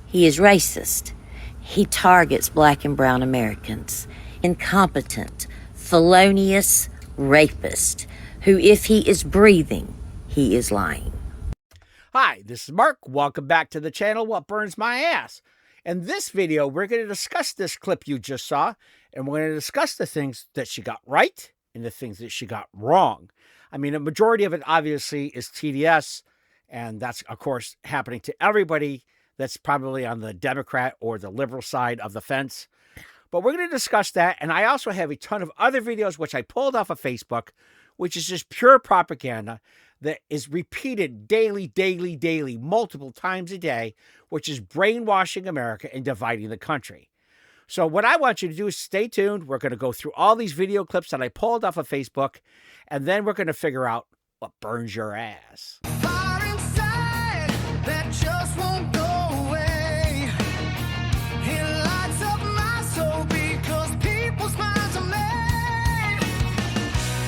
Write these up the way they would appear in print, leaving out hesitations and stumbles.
He is racist. He targets black and brown Americans. Incompetent, felonious rapist who, if he is breathing, he is lying. Hi, this is Mark. Welcome back to the channel, What Burns My Ass. In this video, we're going to discuss this clip you just saw, and we're going to discuss the things that she got right and the things that she got wrong. I mean, a majority of it obviously is TDS, and that's, of course, happening to everybody that's probably on the Democrat or the liberal side of the fence. But we're going to discuss that, and I also have a ton of other videos which I pulled off of Facebook, which is just pure propaganda that is repeated daily, multiple times a day, which is brainwashing America and dividing the country. So what I want you to do is stay tuned. We're going to go through all these video clips that I pulled off of Facebook, and then we're going to figure out what burns your ass. Fire inside that just won't go away. It lights up my soul because people's minds are made.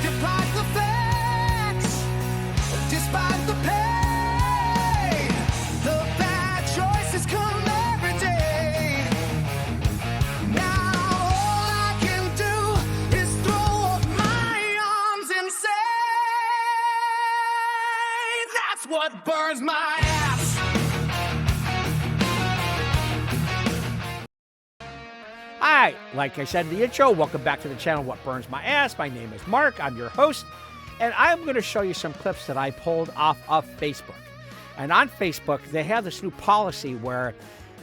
Despite the facts, despite the pain, the bad choices come every day. Now all I can do is throw up my arms and say, that's what burns my ass. Hi, like I said in the intro, welcome back to the channel, What Burns My Ass. My name is Mark. I'm your host, and I'm going to show you some clips that I pulled off of Facebook. And on Facebook, they have this new policy where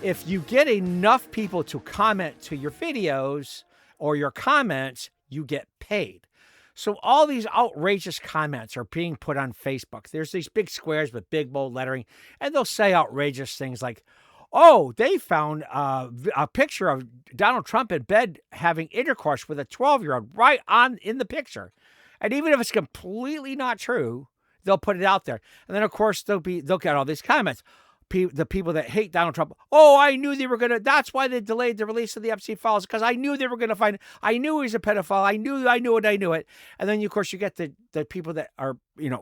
if you get enough people to comment to your videos or your comments, you get paid. So all these outrageous comments are being put on Facebook. There's these big squares with big bold lettering, and they'll say outrageous things like, oh, they found a picture of Donald Trump in bed having intercourse with a 12-year-old right on in the picture. And even if it's completely not true, they'll put it out there. And then, of course, they'll get all these comments. The people that hate Donald Trump, oh, I knew they were going to, that's why they delayed the release of the Epstein files, because I knew they were going to find, I knew he's a pedophile. I knew it. And then, of course, you get the people that are,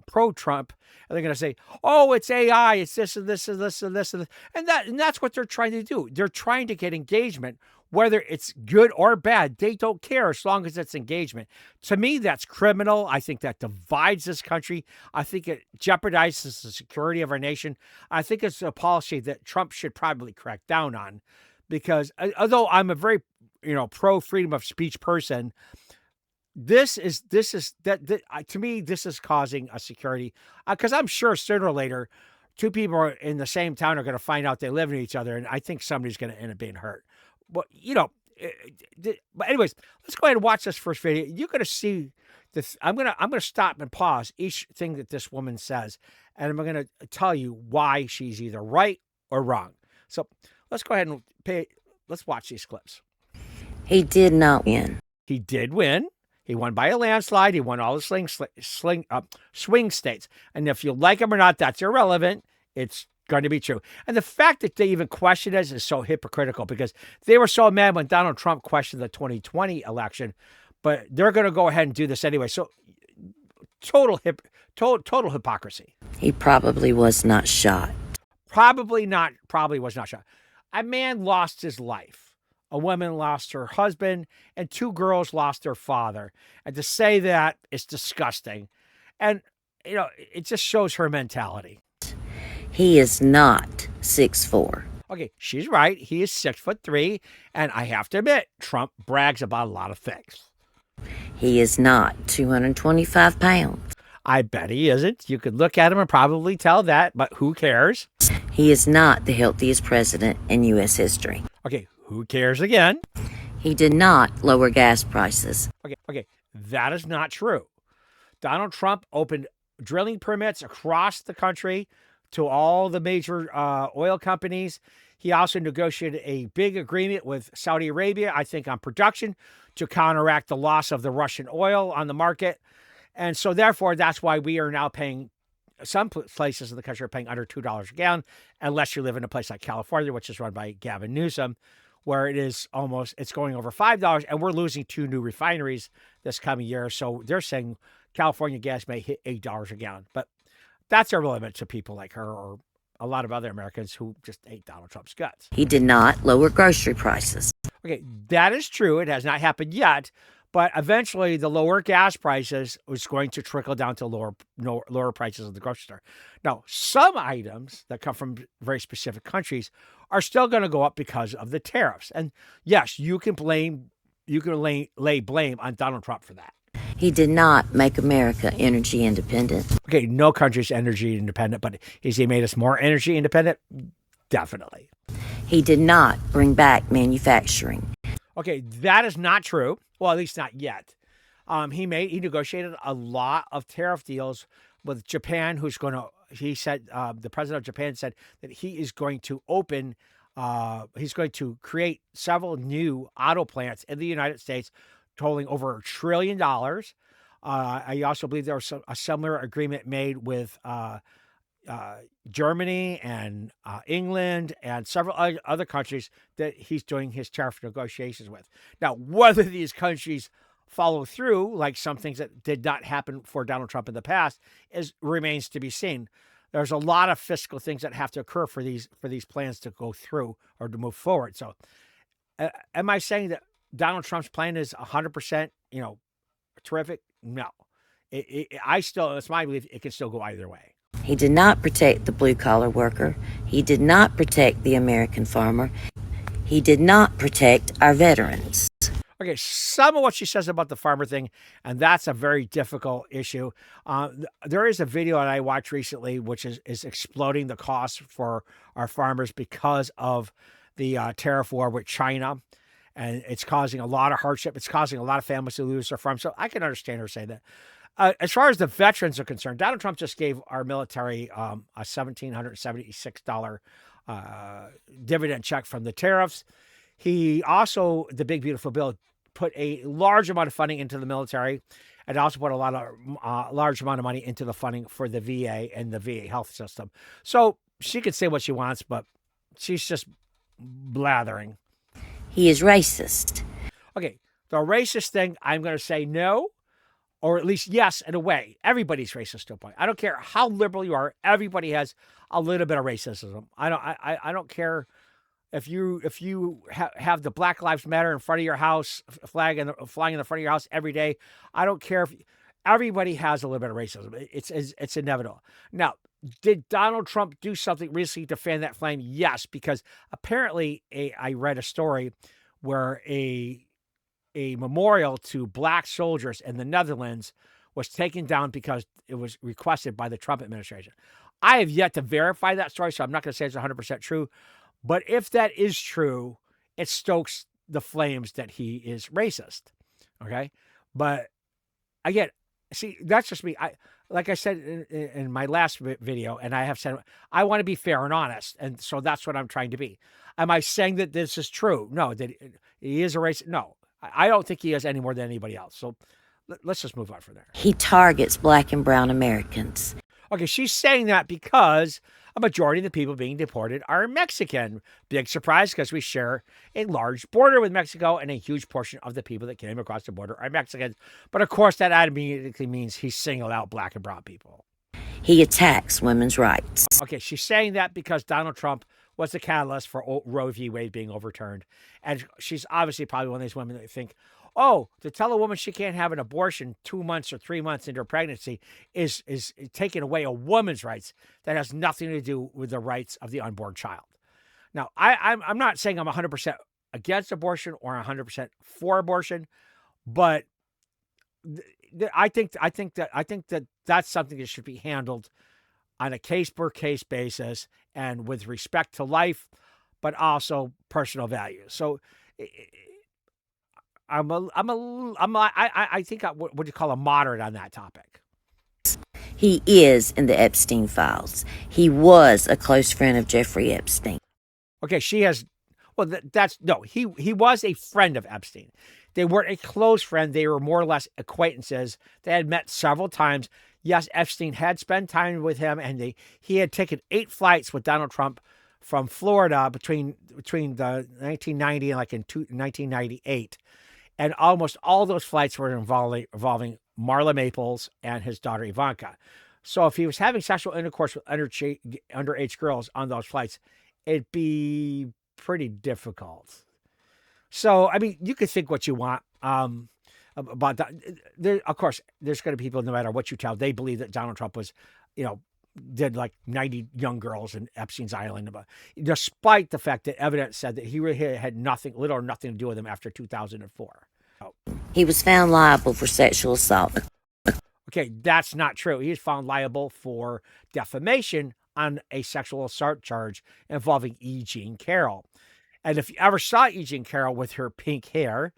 pro-Trump, and they're going to say, oh, it's AI, it's this and this and this and this. And that's what they're trying to do. They're trying to get engagement. Whether it's good or bad, they don't care as long as it's engagement. To me, that's criminal. I think that divides this country. I think it jeopardizes the security of our nation. I think it's a policy that Trump should probably crack down on, because although I'm a very, pro freedom of speech person, to me, this is causing a security, because I'm sure sooner or later, two people in the same town are going to find out they live near each other, and I think somebody's going to end up being hurt. But, but anyways, let's go ahead and watch this first video. You're going to see this. I'm going to stop and pause each thing that this woman says, and I'm going to tell you why she's either right or wrong. So let's go ahead and let's watch these clips. He did not win. He did win. He won by a landslide. He won all the swing states. And if you like him or not, that's irrelevant. It's going to be true. And the fact that they even question this is so hypocritical, because they were so mad when Donald Trump questioned the 2020 election, but they're going to go ahead and do this anyway. So total hypocrisy. He probably was not shot. Probably was not shot. A man lost his life. A woman lost her husband, and two girls lost their father. And to say that is disgusting. And, it just shows her mentality. He is not 6'4". Okay, she's right. He is 6'3", and I have to admit, Trump brags about a lot of things. He is not 225 pounds. I bet he isn't. You could look at him and probably tell that, but who cares? He is not the healthiest president in U.S. history. Okay, who cares again? He did not lower gas prices. Okay, that is not true. Donald Trump opened drilling permits across the country to all the major oil companies. He also negotiated a big agreement with Saudi Arabia, I think on production, to counteract the loss of the Russian oil on the market. And so therefore, that's why we are now paying, some places in the country are paying under $2 a gallon, unless you live in a place like California, which is run by Gavin Newsom, where it's going over $5, and we're losing 2 new refineries this coming year. So they're saying California gas may hit $8 a gallon, but that's irrelevant to people like her or a lot of other Americans who just ate Donald Trump's guts. He did not lower grocery prices. Okay, that is true. It has not happened yet, but eventually the lower gas prices was going to trickle down to lower prices at the grocery store. Now, some items that come from very specific countries are still going to go up because of the tariffs. And yes, you can lay blame on Donald Trump for that. He did not make America energy independent. Okay, no country's energy independent, but has he made us more energy independent? Definitely. He did not bring back manufacturing. Okay, that is not true. Well, at least not yet. He negotiated a lot of tariff deals with Japan, the president of Japan said that he is going to he's going to create several new auto plants in the United States, totaling over $1 trillion. I also believe there was a similar agreement made with Germany and England and several other countries that he's doing his tariff negotiations with. Now, whether these countries follow through, like some things that did not happen for Donald Trump in the past, remains to be seen. There's a lot of fiscal things that have to occur for these plans to go through or to move forward. So, am I saying that Donald Trump's plan is 100%, terrific? No. It's my belief it can still go either way. He did not protect the blue-collar worker. He did not protect the American farmer. He did not protect our veterans. Okay, some of what she says about the farmer thing, and that's a very difficult issue. There is a video that I watched recently, which is exploding the costs for our farmers because of the tariff war with China. And it's causing a lot of hardship. It's causing a lot of families to lose their farms. So I can understand her saying that. As far as the veterans are concerned, Donald Trump just gave our military a $1,776 dividend check from the tariffs. He also, the big beautiful bill, put a large amount of funding into the military, and also put a large amount of money into the funding for the VA and the VA health system. So she could say what she wants, but she's just blathering. He is racist. Okay, the racist thing, I'm going to say no, or at least yes, in a way. Everybody's racist to a point. I don't care how liberal you are. Everybody has a little bit of racism. I don't care if you have the Black Lives Matter in front of your house, flying in the front of your house every day. I don't care if everybody has a little bit of racism. It's inevitable. Now, did Donald Trump do something recently to fan that flame? Yes, because apparently I read a story where a memorial to black soldiers in the Netherlands was taken down because it was requested by the Trump administration. I have yet to verify that story, so I'm not going to say it's 100% true. But if that is true, it stokes the flames that he is racist. Okay? But again, see, that's just me. Like I said in my last video, and I have said, I want to be fair and honest. And so that's what I'm trying to be. Am I saying that this is true? No, that he is a racist? No, I don't think he is any more than anybody else. So let's just move on from there. He targets black and brown Americans. Okay, she's saying that because a majority of the people being deported are Mexican. Big surprise, because we share a large border with Mexico, and a huge portion of the people that came across the border are Mexicans. But of course, that immediately means he singled out black and brown people. He attacks women's rights. Okay, she's saying that because Donald Trump was the catalyst for Roe v. Wade being overturned. And she's obviously probably one of these women that think, oh, to tell a woman she can't have an abortion 2 months or 3 months into her pregnancy is taking away a woman's rights. That has nothing to do with the rights of the unborn child. Now, I'm not saying I'm 100% against abortion or 100% for abortion, but I think that that's something that should be handled on a case-per-case basis and with respect to life, but also personal value. So I think what you call a moderate on that topic. He is in the Epstein files. He was a close friend of Jeffrey Epstein. Okay, he was a friend of Epstein. They weren't a close friend. They were more or less acquaintances. They had met several times. Yes, Epstein had spent time with him, and he had taken 8 flights with Donald Trump from Florida between the 1990 and in 1998. And almost all those flights were involving Marla Maples and his daughter Ivanka. So if he was having sexual intercourse with underage girls on those flights, it'd be pretty difficult. So, I mean, you could think what you want about that. Of course, there's going to be people, no matter what you tell, they believe that Donald Trump was, did like 90 young girls in Epstein's Island, despite the fact that evidence said that he really had little or nothing to do with them after 2004. He was found liable for sexual assault. Okay, that's not true. He was found liable for defamation on a sexual assault charge involving E. Jean Carroll. And if you ever saw E. Jean Carroll with her pink hair,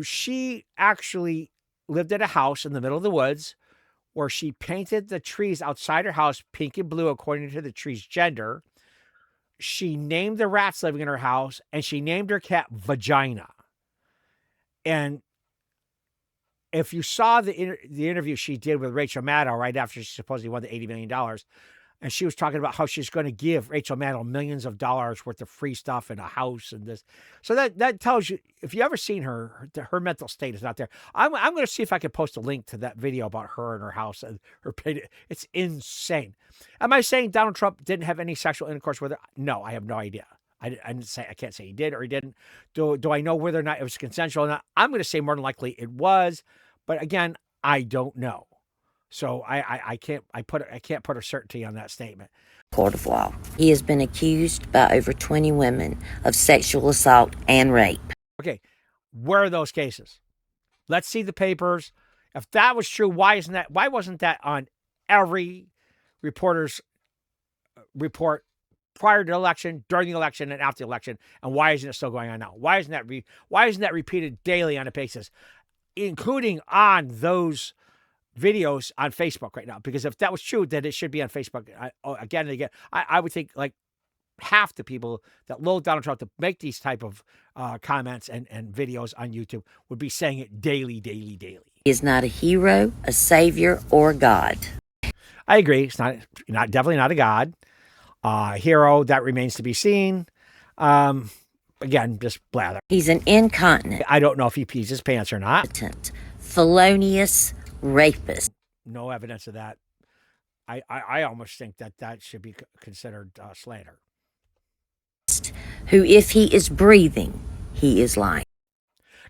she actually lived at a house in the middle of the woods where she painted the trees outside her house pink and blue according to the tree's gender. She named the rats living in her house, and she named her cat Vagina. And if you saw the interview she did with Rachel Maddow right after she supposedly won the $80 million, and she was talking about how she's going to give Rachel Maddow millions of dollars worth of free stuff and a house and this. So that tells you, if you ever seen her mental state is not there. I'm going to see if I can post a link to that video about her and her house and her painting. It's insane. Am I saying Donald Trump didn't have any sexual intercourse with her? No, I have no idea. I can't say he did or he didn't. Do I know whether or not it was consensual or not? I'm going to say more than likely it was, but again, I don't know. So I can't put a certainty on that statement. Court of law. He has been accused by over 20 women of sexual assault and rape. Okay, where are those cases? Let's see the papers. If that was true, why wasn't that on every reporter's report prior to the election, during the election, and after the election? And why isn't it still going on now? Why isn't that repeated daily on a basis, including on those videos on Facebook right now? Because if that was true, then it should be on Facebook again and again. I would think like half the people that load Donald Trump to make these type of comments and videos on YouTube would be saying it daily. He is not a hero, a savior, or God. I agree. It's not definitely not a god. Hero, that remains to be seen. Again, just blather. He's an incontinent. I don't know if he pees his pants or not. Felonious rapist. No evidence of that. I almost think that should be considered slander. Who, if he is breathing, he is lying.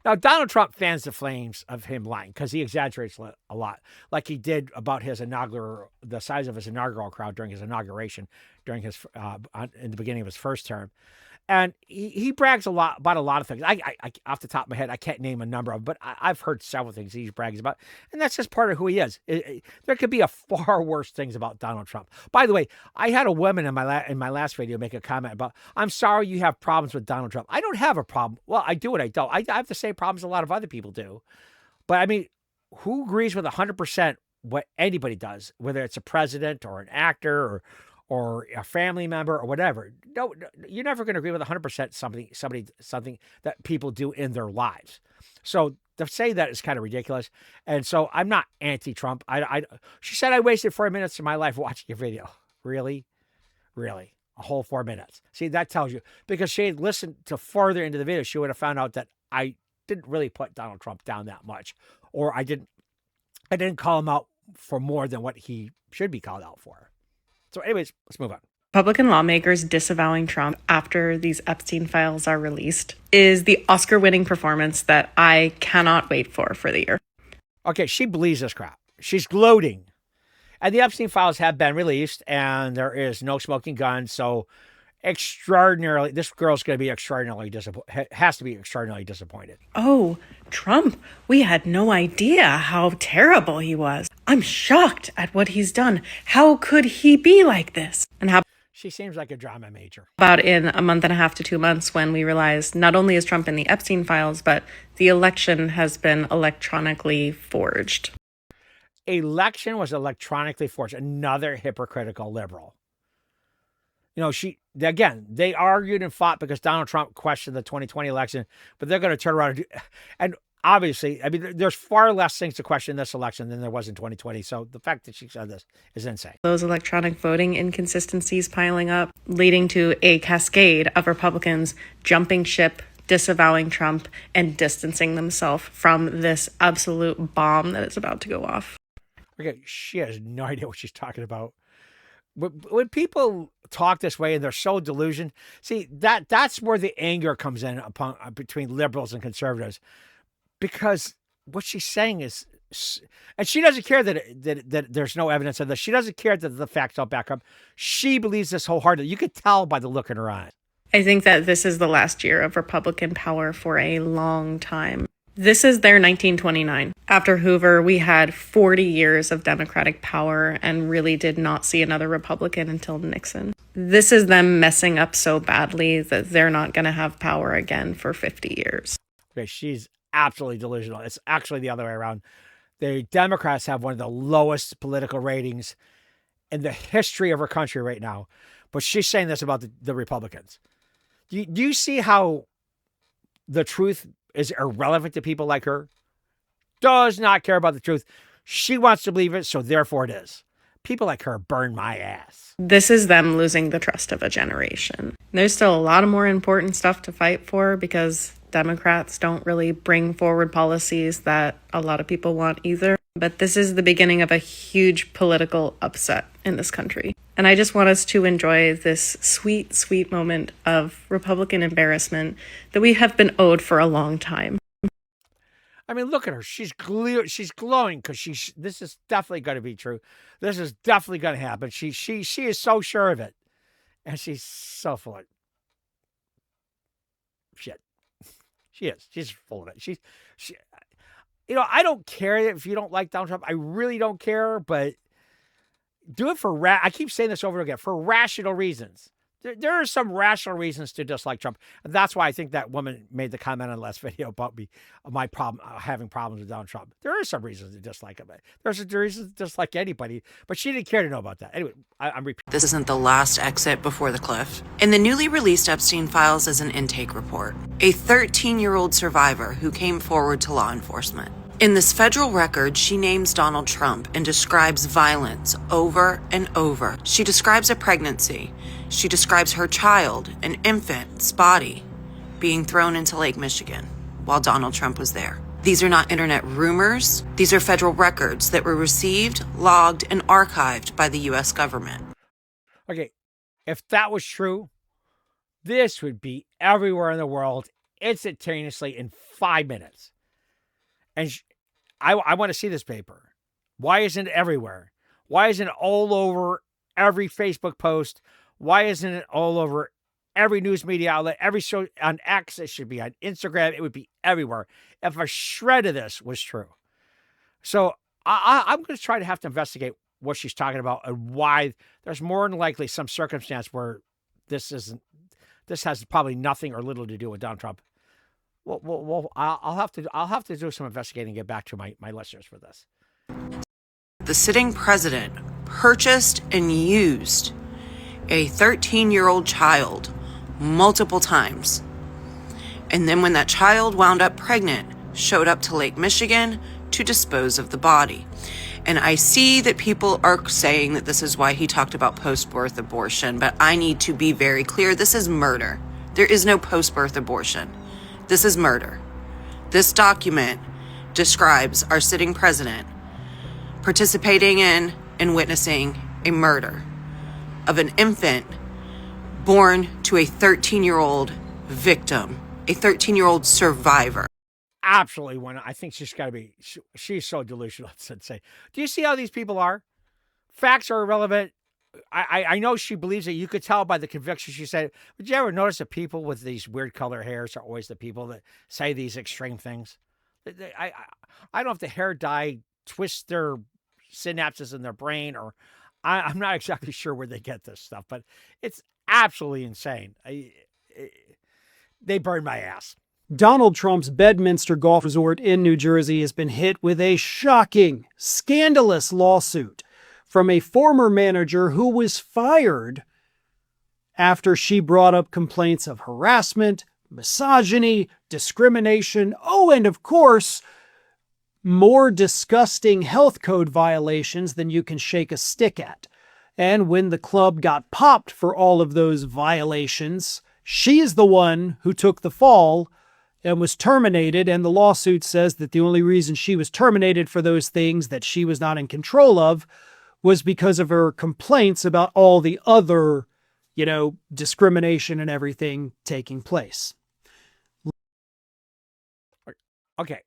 Now, Donald Trump fans the flames of him lying because he exaggerates a lot, like he did about the size of his inaugural crowd during his inauguration, in the beginning of his first term. And he brags a lot about a lot of things. I off the top of my head, I can't name a number of, but I've heard several things he brags about, and that's just part of who he is. There could be a far worse things about Donald Trump. By the way, I had a woman in my last video make a comment about, "I'm sorry you have problems with Donald Trump." I don't have a problem. Well, I do and I don't. I have the same problems a lot of other people do. But I mean, who agrees with 100% what anybody does, whether it's a president or an actor or a family member or whatever? No, you're never going to agree with 100% something that people do in their lives. So to say that is kind of ridiculous. And so I'm not anti-Trump. She said I wasted 4 minutes of my life watching your video. Really? Really? A whole 4 minutes. See, that tells you, because she had listened to further into the video, she would have found out that I didn't really put Donald Trump down that much, or I didn't call him out for more than what he should be called out for. So anyways, let's move on. Republican lawmakers disavowing Trump after these Epstein files are released is the Oscar-winning performance that I cannot wait for the year. Okay, she believes this crap. She's gloating. And the Epstein files have been released, and there is no smoking gun. So this girl's going to be has to be extraordinarily disappointed. Oh, Trump, we had no idea how terrible he was. I'm shocked at what he's done. How could he be like this? And how She seems like a drama major. about in a month and a half to 2 months when we realized not only is Trump in the Epstein files, but the election has been electronically forged. Election was electronically forged. Another hypocritical liberal. They argued and fought because Donald Trump questioned the 2020 election, but they're going to turn around and obviously, I mean, there's far less things to question in this election than there was in 2020. So the fact that she said this is insane. Those electronic voting inconsistencies piling up, leading to a cascade of Republicans jumping ship, disavowing Trump, and distancing themselves from this absolute bomb that is about to go off. Okay, she has no idea what she's talking about. When people talk this way and they're so delusional, see that's where the anger comes in upon between liberals and conservatives, because what she's saying is, and she doesn't care that there's no evidence of this. She doesn't care that the facts don't back up. She believes this wholeheartedly. You could tell by the look in her eyes. I think that this is the last year of Republican power for a long time. This is their 1929. After Hoover, we had 40 years of Democratic power and really did not see another Republican until Nixon. This is them messing up so badly that they're not going to have power again for 50 years. Okay, she's absolutely delusional. It's actually the other way around. The Democrats have one of the lowest political ratings in the history of our country right now. But she's saying this about the Republicans. Do you see how the truth is irrelevant to people like her? Does not care about the truth. She wants to believe it, so therefore it is. People like her burn my ass. This is them losing the trust of a generation. There's still a lot of more important stuff to fight for because Democrats don't really bring forward policies that a lot of people want either. But this is the beginning of a huge political upset in this country. And I just want us to enjoy this sweet, sweet moment of Republican embarrassment that we have been owed for a long time. I mean, look at her. She's glowing because this is definitely going to be true. This is definitely going to happen. She is so sure of it. And she's so full of shit. She is. She's full of it. She I don't care if you don't like Donald Trump. I really don't care, but do it for I keep saying this over and again, for rational reasons. There are some rational reasons to dislike Trump. And that's why I think that woman made the comment on the last video about my problem, having problems with Donald Trump. There are some reasons to dislike him. There's reasons to dislike anybody, but she didn't care to know about that. Anyway, I'm repeating. This isn't the last exit before the cliff. In the newly released Epstein files is an intake report. A 13-year-old survivor who came forward to law enforcement. In this federal record, she names Donald Trump and describes violence over and over. She describes a pregnancy. She describes her child, an infant's body, being thrown into Lake Michigan while Donald Trump was there. These are not internet rumors. These are federal records that were received, logged, and archived by the U.S. government. Okay, if that was true, this would be everywhere in the world instantaneously in 5 minutes. And I want to see this paper. Why isn't it everywhere? Why isn't it all over every Facebook post? Why isn't it all over every news media outlet? Every show on X, it should be on Instagram. It would be everywhere if a shred of this was true. So I'm going to try to have to investigate what she's talking about and why. There's more than likely some circumstance where this has probably nothing or little to do with Donald Trump. Well, I'll have to do some investigating and get back to my listeners for this. The sitting president purchased and used a 13-year-old child multiple times. And then when that child wound up pregnant, showed up to Lake Michigan to dispose of the body. And I see that people are saying that this is why he talked about post-birth abortion, but I need to be very clear. This is murder. There is no post-birth abortion. This is murder. This document describes our sitting president participating in and witnessing a murder of an infant born to a 13-year-old victim, a 13-year-old survivor. Absolutely one. I think she's got to be, she's so delusional. It's insane. Do you see how these people are? Facts are irrelevant. I know she believes it. You could tell by the conviction she said. Did you ever notice that people with these weird color hairs are always the people that say these extreme things? I don't know if the hair dye twists their synapses in their brain, or I'm not exactly sure where they get this stuff, but it's absolutely insane. They burn my ass. Donald Trump's Bedminster golf resort in New Jersey has been hit with a shocking, scandalous lawsuit from a former manager who was fired after she brought up complaints of harassment, misogyny, discrimination, and of course, more disgusting health code violations than you can shake a stick at. And when the club got popped for all of those violations, she is the one who took the fall and was terminated. And the lawsuit says that the only reason she was terminated for those things that she was not in control of was because of her complaints about all the other, discrimination and everything taking place. Okay,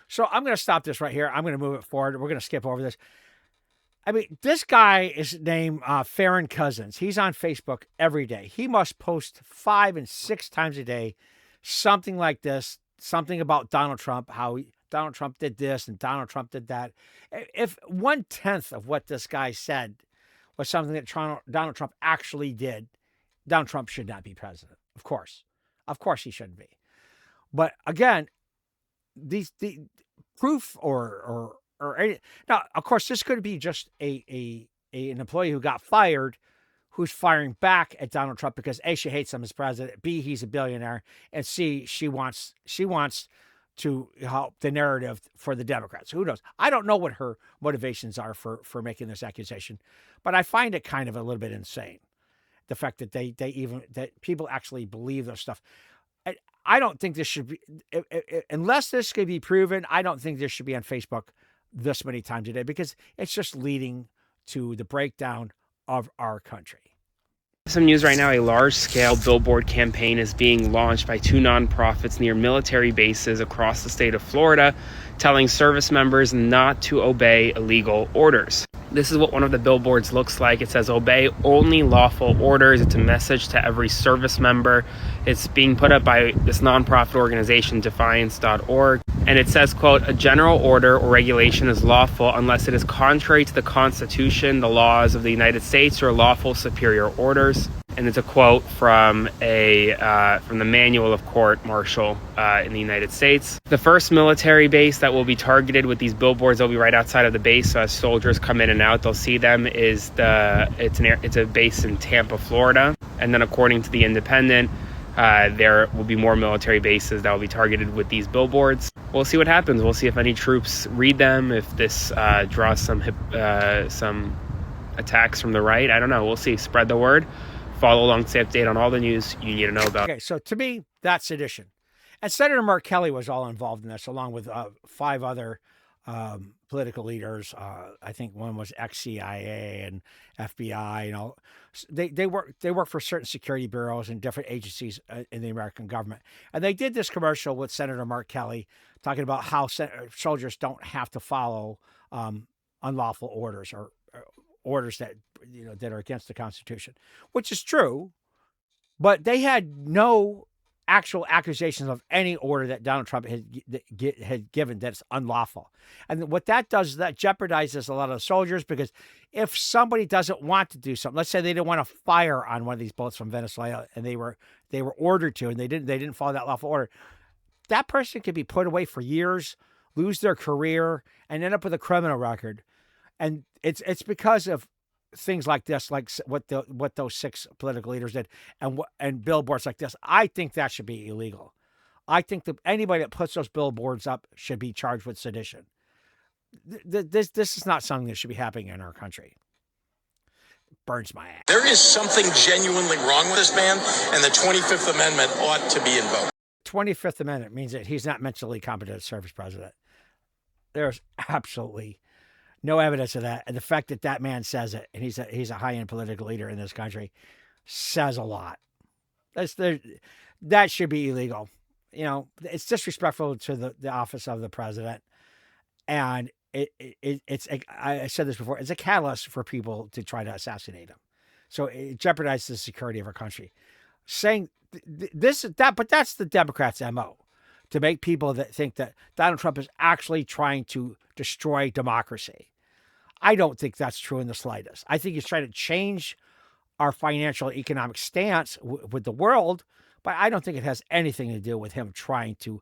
so I'm going to stop this right here. I'm going to move it forward. We're going to skip over this. I mean, this guy is named Farron Cousins. He's on Facebook every day. He must post 5 and 6 times a day, something like this, something about Donald Trump, how Donald Trump did this and Donald Trump did that. If 1/10 of what this guy said was something that Donald Trump actually did, Donald Trump should not be president. Of course he shouldn't be. But again, the proof or now, of course, this could be just an employee who got fired, who's firing back at Donald Trump because A, she hates him as president, B, he's a billionaire, and C, she wants to help the narrative for the Democrats. Who knows? I don't know what her motivations are for making this accusation, but I find it kind of a little bit insane. The fact that that people actually believe this stuff. I don't think this should be, unless this could be proven, I don't think this should be on Facebook this many times a day, because it's just leading to the breakdown of our country. Some news right now, a large-scale billboard campaign is being launched by 2 nonprofits near military bases across the state of Florida, telling service members not to obey illegal orders. This is what one of the billboards looks like. It says, "Obey only lawful orders." It's a message to every service member. It's being put up by this nonprofit organization, defiance.org. And it says, quote, "A general order or regulation is lawful unless it is contrary to the Constitution, the laws of the United States, or lawful superior orders." And it's a quote from the manual of court martial in the United States. The first military base that will be targeted with these billboards, they'll be right outside of the base. So as soldiers come in and out, they'll see them. It's a base in Tampa, Florida. And then according to the Independent, there will be more military bases that will be targeted with these billboards. We'll see what happens. We'll see if any troops read them, if this draws some attacks from the right. I don't know. We'll see. Spread the word. Follow along, stay updated on all the news you need to know about. Okay, so to me, that's sedition. And Senator Mark Kelly was all involved in this, along with 5 other political leaders. I think one was ex-CIA and FBI. They work for certain security bureaus and different agencies in the American government. And they did this commercial with Senator Mark Kelly talking about how soldiers don't have to follow unlawful orders or orders that that are against the Constitution, which is true, but they had no actual accusations of any order that Donald Trump had given that's unlawful. And what that does is that jeopardizes a lot of soldiers, because if somebody doesn't want to do something, let's say they didn't want to fire on one of these bullets from Venezuela, and they were ordered to, and they didn't follow that lawful order, that person could be put away for years, lose their career, and end up with a criminal record. And it's because of things like this, like what those 6 political leaders did, and billboards like this. I think that should be illegal. I think that anybody that puts those billboards up should be charged with sedition. This is not something that should be happening in our country. Burns my ass. There is something genuinely wrong with this man, and the 25th Amendment ought to be invoked. 25th Amendment means that he's not mentally competent to serve as president. There's absolutely no evidence of that. And the fact that that man says it, and he's a high-end political leader in this country, says a lot. That should be illegal. It's disrespectful to the office of the president. And I said this before, it's a catalyst for people to try to assassinate him. So it jeopardizes the security of our country. Saying but that's the Democrats' MO, to make people that think that Donald Trump is actually trying to destroy democracy. I don't think that's true in the slightest. I think he's trying to change our financial economic stance with the world, but I don't think it has anything to do with him trying to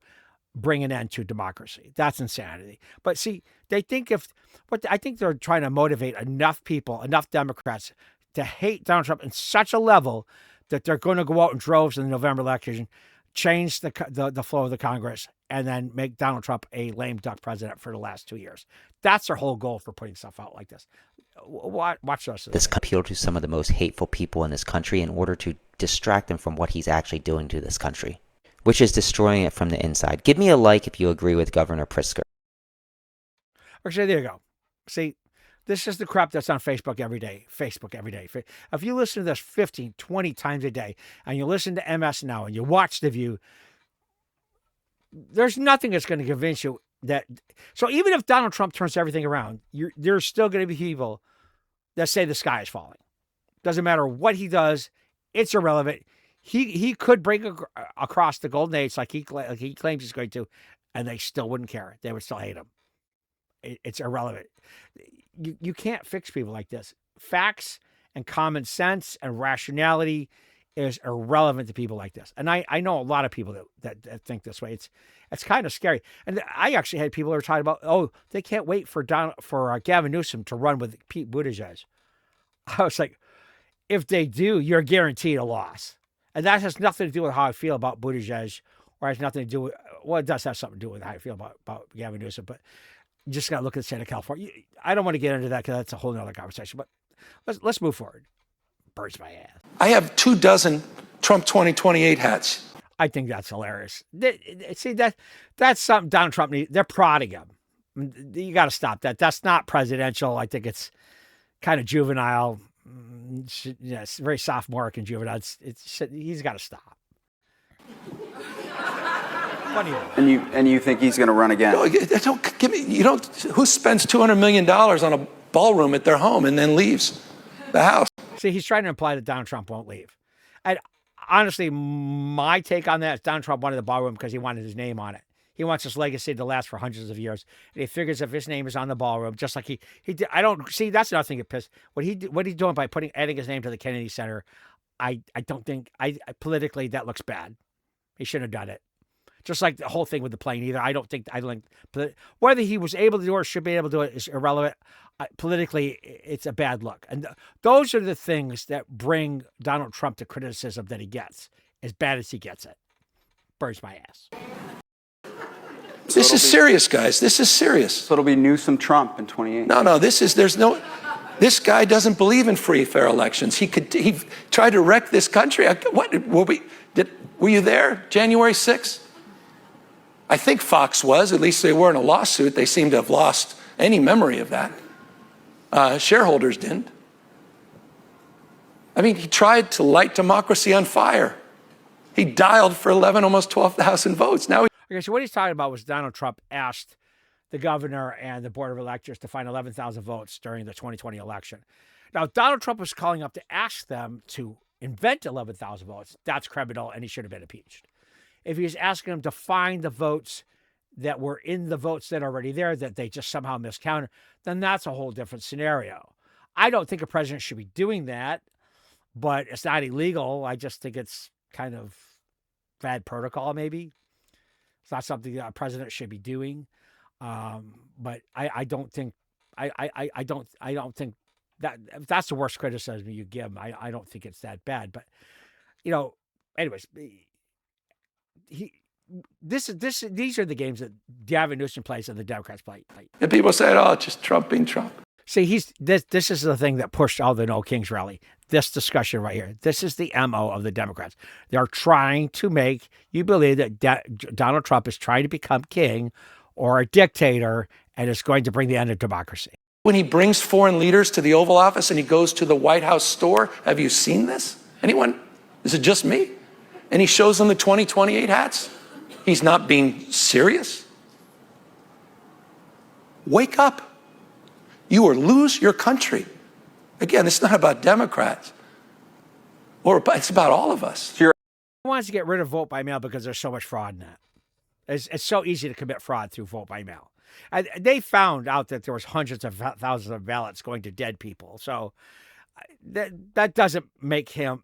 bring an end to democracy. That's insanity. But see, I think they're trying to motivate enough people, enough Democrats, to hate Donald Trump in such a level that they're going to go out in droves in the November election, change the flow of the Congress, and then make Donald Trump a lame duck president for the last 2 years. That's their whole goal for putting stuff out like this. Watch the rest of this. Appeal to some of the most hateful people in this country in order to distract them from what he's actually doing to this country. which is destroying it from the inside. Give me a like if you agree with Governor Pritzker. Actually, there you go. See, this is the crap that's on Facebook every day. Facebook every day. If you listen to this 15, 20 times a day, and you listen to MS Now, and you watch The View, there's nothing that's going to convince you that. So even if Donald Trump turns everything around, there's still going to be people that say the sky is falling. Doesn't matter what he does. It's irrelevant. He could break across the golden age like he claims he's going to, and they still wouldn't care. They would still hate him. It's irrelevant. You can't fix people like this. Facts and common sense and rationality is irrelevant to people like this. And I know a lot of people that think this way. It's kind of scary. And I actually had people who were talking about, oh, they can't wait for Gavin Newsom to run with Pete Buttigieg. I was like, if they do, you're guaranteed a loss. And that has nothing to do with how I feel about Buttigieg, or has nothing to do with, well, it does have something to do with how I feel about Gavin Newsom, but you just got to look at the state of California. I don't want to get into that because that's a whole nother conversation, but let's move forward. Burns my ass. I have 24 Trump 2028 hats. I think that's hilarious. See, that's something Donald Trump needs. They're prodding him. You got to stop that. That's not presidential. I think it's kind of juvenile. Yes, very sophomoric and juvenile. He's got to stop. Funny. And you think he's going to run again? No, don't give me. You don't. Who spends $200 million on a ballroom at their home and then leaves the house? See, he's trying to imply that Donald Trump won't leave. And honestly, my take on that is Donald Trump wanted the ballroom because he wanted his name on it. He wants his legacy to last for hundreds of years. And he figures if his name is on the ballroom, just like he did. I don't see. That's another thing that pissed. What he's doing by adding his name to the Kennedy Center, I don't think politically that looks bad. He shouldn't have done it. Just like the whole thing with the plane either. I don't think whether he was able to do it or should be able to do it is irrelevant. Politically, it's a bad look. And those are the things that bring Donald Trump the criticism that he gets, as bad as he gets it. Burns my ass. This is serious, guys. This is serious. So it'll be Newsom Trump in 28. No. This guy doesn't believe in free, fair elections. He tried to wreck this country. Were you there, January 6th? I think Fox was. At least they were in a lawsuit. They seem to have lost any memory of that. Shareholders didn't. I mean, he tried to light democracy on fire. He dialed for 11, almost 12,000 votes. Now, okay, so what he's talking about was Donald Trump asked the governor and the board of electors to find 11,000 votes during the 2020 election. Now, Donald Trump was calling up to ask them to invent 11,000 votes. That's criminal, and he should have been impeached. If he was asking them to find the votes that were in the votes that are already there, that they just somehow miscounted, then that's a whole different scenario. I don't think a president should be doing that, but it's not illegal. I just think it's kind of bad protocol, maybe. It's not something that a president should be doing. But I don't think that if that's the worst criticism you give him, I don't think it's that bad. But anyways, these are the games that Gavin Newsom plays and the Democrats play. and people said, "Oh, it's just Trump being Trump." See, this is the thing that pushed all the No Kings rally. This discussion right here. This is the MO of the Democrats. They're trying to make you believe that Donald Trump is trying to become king or a dictator, and it's going to bring the end of democracy. When he brings foreign leaders to the Oval Office and he goes to the White House store, have you seen this? Anyone? Is it just me? And he shows them the 2028 hats. He's not being serious. Wake up. You will lose your country. Again, it's not about Democrats. It's about all of us. He wants to get rid of vote by mail because there's so much fraud in that. It's so easy to commit fraud through vote by mail. And they found out that there was hundreds of thousands of ballots going to dead people. So that doesn't make him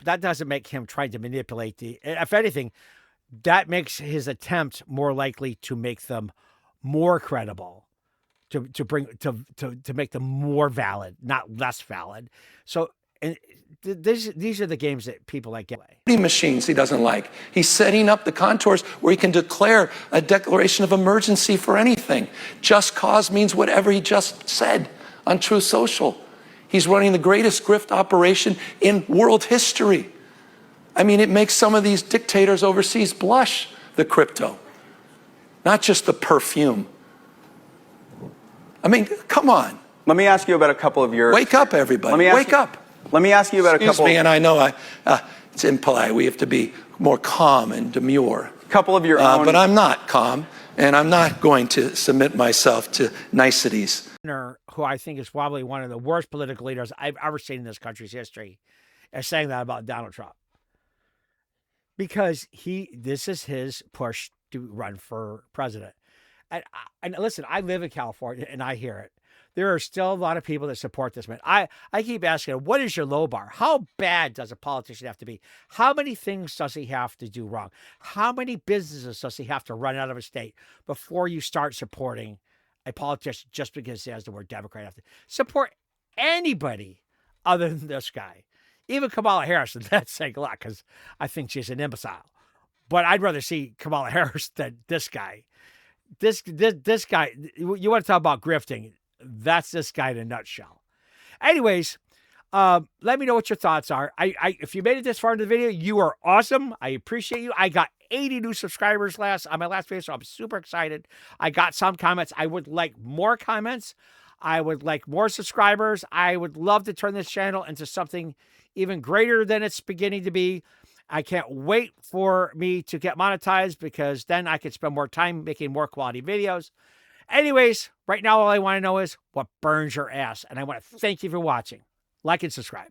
trying to manipulate if anything, that makes his attempt more likely to make them more credible, to make them more valid, not less valid. So these are the games that people like get. Machines he doesn't like. He's setting up the contours where he can declare a declaration of emergency for anything. Just cause means whatever he just said on Truth Social. He's running the greatest grift operation in world history. I mean, it makes some of these dictators overseas blush the crypto, not just the perfume. I mean, come on. Let me ask you about a couple of your... Wake up, everybody. Wake up. Let me ask you about a couple... Excuse me, and I know it's impolite. We have to be more calm and demure. Couple of your own... But I'm not calm, and I'm not going to submit myself to niceties. Who I think is probably one of the worst political leaders I've ever seen in this country's history, is saying that about Donald Trump. Because this is his push to run for president. And listen, I live in California and I hear it. There are still a lot of people that support this man. I keep asking him, what is your low bar? How bad does a politician have to be? How many things does he have to do wrong? How many businesses does he have to run out of a state before you start supporting a politician just because he has the word Democrat? Have to support anybody other than this guy. Even Kamala Harris, and that's saying a lot because I think she's an imbecile. But I'd rather see Kamala Harris than this guy. This guy, you want to talk about grifting, that's this guy in a nutshell. Anyways, let me know what your thoughts are. If you made it this far into the video, you are awesome. I appreciate you. I got 80 new subscribers on my last video, so I'm super excited. I got some comments. I would like more comments. I would like more subscribers. I would love to turn this channel into something even greater than it's beginning to be. I can't wait for me to get monetized because then I can spend more time making more quality videos. Anyways, right now all I want to know is what burns your ass. And I want to thank you for watching. Like and subscribe.